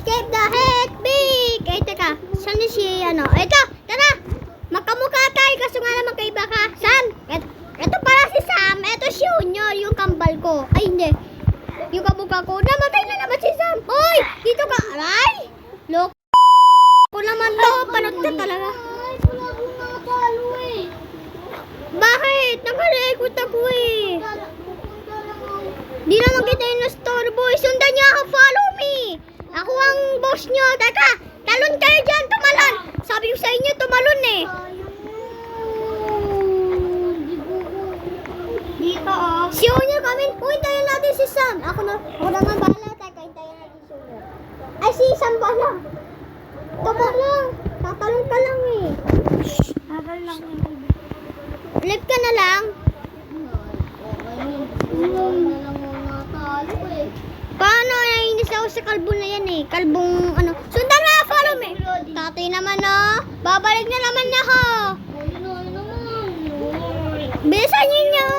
Keep the head big. Eh, teka. Saan si, ano? Ito, tara. Magkamukha tayo, kaso nga naman kaiba ka. Sam, ito para si Sam. Ito si Junior, yung kambal ko. Ay, hindi. Yung kamukha ko. Namatay na naman si Sam. Hoy, dito ka. Aray. Loko ko naman to. Panot ka talaga. Wala akong nakapalo eh. Bakit? Nakalikot ako eh. Di naman kita yung na-storbo. Sundan niyo ako, follow me. Ako ang boss niyo. Teka, talon kayo dyan, tumalon. Sabi ko sa inyo, tumalon eh. Dito oh. Si Junior kami. Uy, hintayin natin si Sam. Ako naman bahala. Teka, hintayin natin si Junior. Ay, si Sam pala. Tama lang. Tatalon ka lang eh. Habal lang yung Lift ka na lang. Paano? Nainis ako sa kalbo na yan eh. Kalbong ano. Sundan na, follow me. Tatay naman oh. Babalik na naman ako. Bilisan ninyo.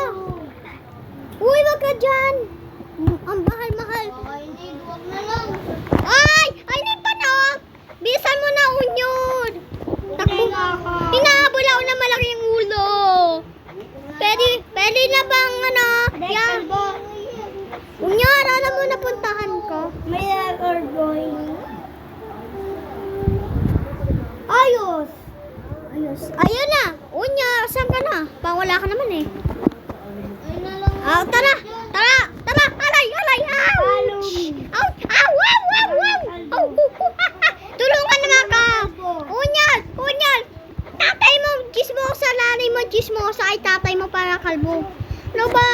Uy, wag ka dyan. Ang mahal-mahal. Ay! Ay, hindi pa no. Bilisan mo na, Unyon. Takbo. Hinahabol ako na malaki yung ulo. Pwede na bang ano? Yan. Unyon, alam mo napuntahan ko. May or boy. Ayos. Ayun na. Unya, saan ka na? Wala ka naman eh. Tara. Alay. Aw. Aw. Aw. Tulungan naman ka. Unyal. Tatay mo, chismosa sa nanay mo, chismosa ay tatay mo para kalbo. Ano ba?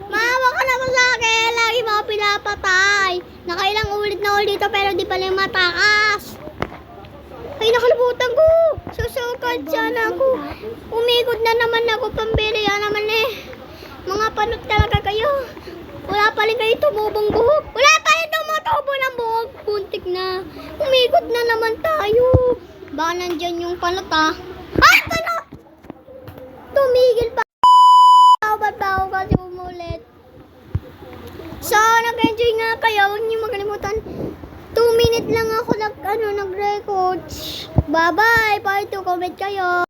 Maawa ka naman sa akin. Lagi mo ako pinapatay. Nakailang ulit na ulit dito pero di pala yung matakas. Ay, nakalimutan ko. Susukad sana ako. Umikot na naman ako. Pambili naman eh. Mga panot talaga kayo. Wala pa rin kayo tumubong buhok. Wala pa rin tumutubo ng buhok. Puntik na. Umikot na naman tayo. Baka nandyan yung panot ah. Ay, panot! Tumigil pa. Ba't ba ako kasi umulit? So, nag-enjoy nga kayo. Huwag niyo makalimutan. 2 minutes lang ako nag-record. Bye-bye. Part 2, comment kayo.